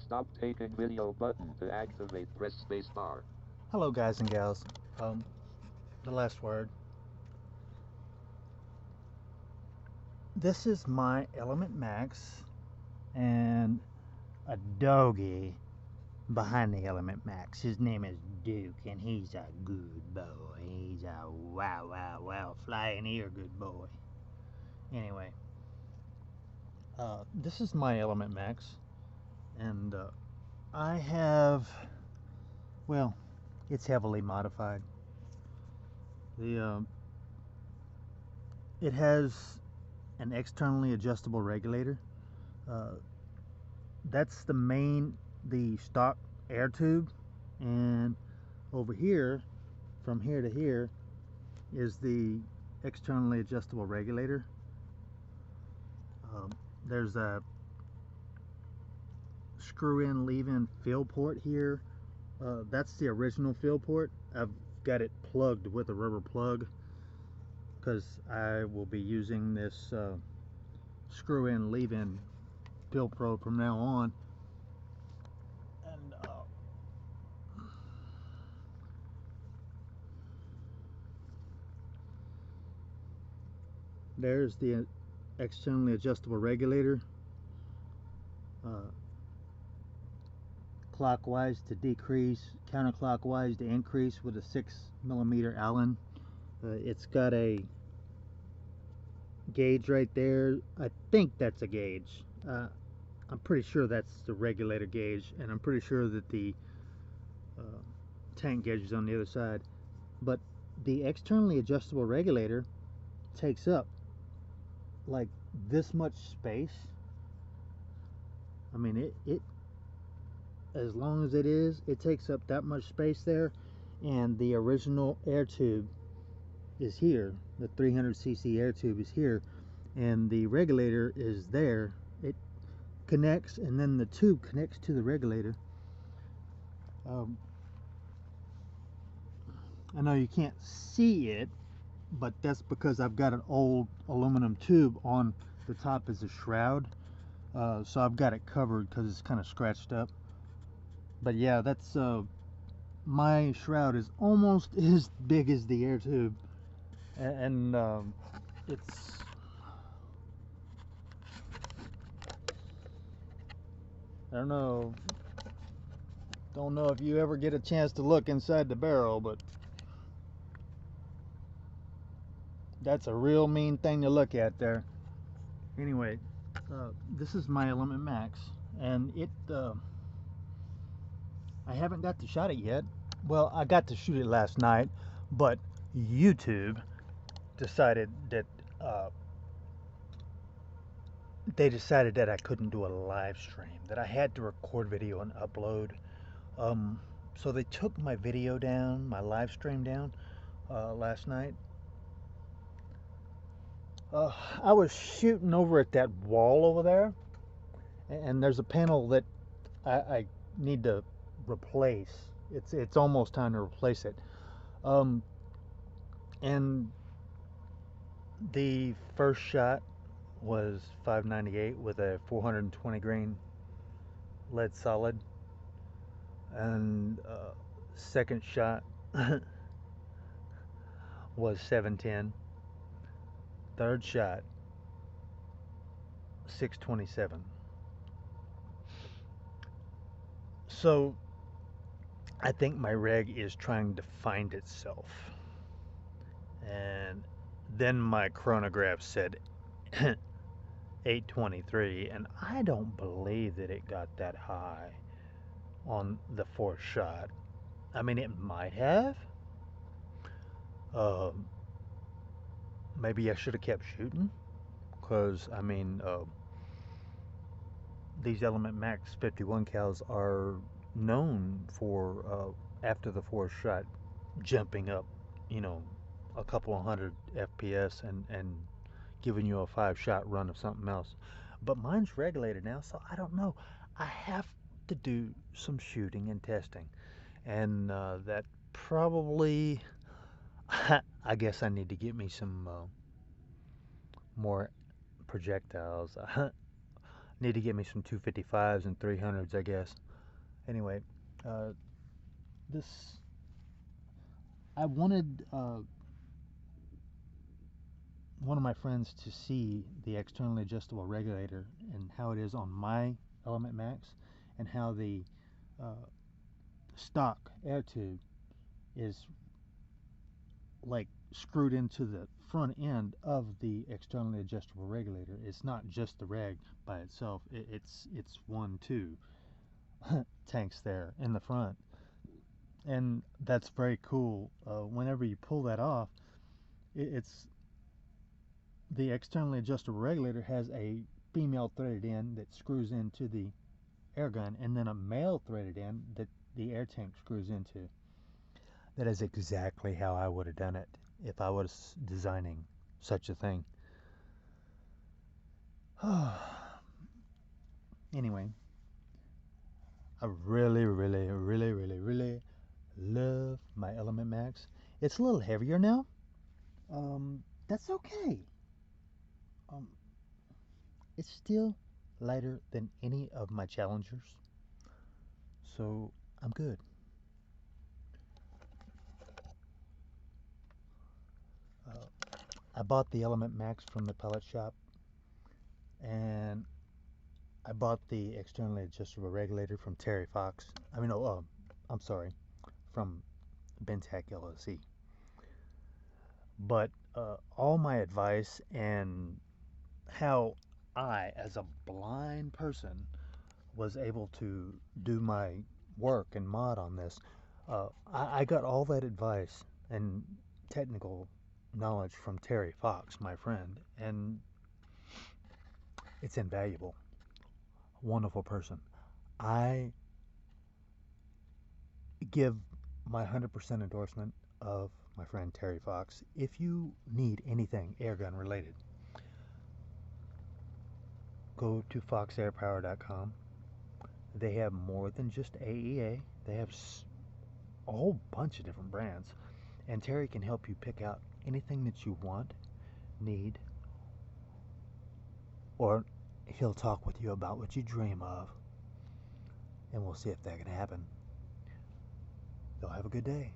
Stop taking video button to activate. Press space bar. Hello guys and gals. The last word. This is my Element Max and a doggy behind the Element Max. His name is Duke and he's a good boy. He's a wow flying ear good boy. Anyway, this is my Element Max and I have, well, it's heavily modified. It has an externally adjustable regulator. That's the stock air tube, and over here, from here to here, is the externally adjustable regulator. There's a screw-in, leave-in fill port here. That's the original fill port. I've got it plugged with a rubber plug because I will be using this screw-in, leave-in fill probe from now on. And there's the externally adjustable regulator. Clockwise to decrease, counterclockwise to increase with a 6mm Allen. It's got a gauge right there. I think that's a gauge. I'm pretty sure that's the regulator gauge, and I'm pretty sure that the tank gauge is on the other side. But the externally adjustable regulator takes up like this much space. I mean, it as long as it takes up that much space there, and the original air tube is here. The 300cc air tube is here, and the regulator is there. It connects, and then the tube connects to the regulator. I know you can't see it, but that's because I've got an old aluminum tube on the top as a shroud, so I've got it covered because it's kind of scratched up. But yeah, that's my shroud is almost as big as the air tube, and it's I don't know if you ever get a chance to look inside the barrel, but that's a real mean thing to look at there. Anyway, this is my Element Max, and I haven't got to shot it yet. Well, I got to shoot it last night, but YouTube decided that they decided that I couldn't do a live stream, that I had to record video and upload. So they took my video down, my live stream down last night. I was shooting over at that wall over there, and there's a panel that I need to replace. It's almost time to replace it. And the first shot was 598 with a 420 grain lead solid, and second shot was 710. Third shot 627. So I think my reg is trying to find itself, and then my chronograph said 823, and I don't believe that it got that high on the fourth shot. I mean, it might have. Maybe I should have kept shooting, because I mean, these Element Max 51 cals are known for after the fourth shot jumping up, you know, a couple of hundred FPS and giving you a 5-shot run of something else. But mine's regulated now, so I don't know. I have to do some shooting and testing, and that probably I guess I need to get me some more projectiles. Need to get me some 255s and 300s, I guess. Anyway, uh, this I wanted one of my friends to see the externally adjustable regulator and how it is on my Element Max, and how the uh, stock air tube is like screwed into the front end of the externally adjustable regulator. It's not just the reg by itself. It's one, two tanks there in the front, and that's very cool. Whenever you pull that off, it's the externally adjustable regulator has a female threaded end that screws into the air gun, and then a male threaded end that the air tank screws into. That is exactly how I would have done it if I was designing such a thing. Anyway, I really, really, really, really, really love my Element Max. It's a little heavier now. That's okay. Um, it's still lighter than any of my Challengers, so I'm good. I bought the Element Max from the pellet shop, and I bought the externally adjustable regulator from Terry Fox. I mean, no, I'm sorry, from bintac LLC. But all my advice and how I, as a blind person, was able to do my work and mod on this, I got all that advice and technical knowledge from Terry Fox, my friend, and it's invaluable. Wonderful person. I give my 100% endorsement of my friend Terry Fox. If you need anything airgun related, go to foxairpower.com. They have more than just AEA. They have a whole bunch of different brands. And Terry can help you pick out anything that you want, need, or he'll talk with you about what you dream of. And we'll see if that can happen. Y'all have a good day.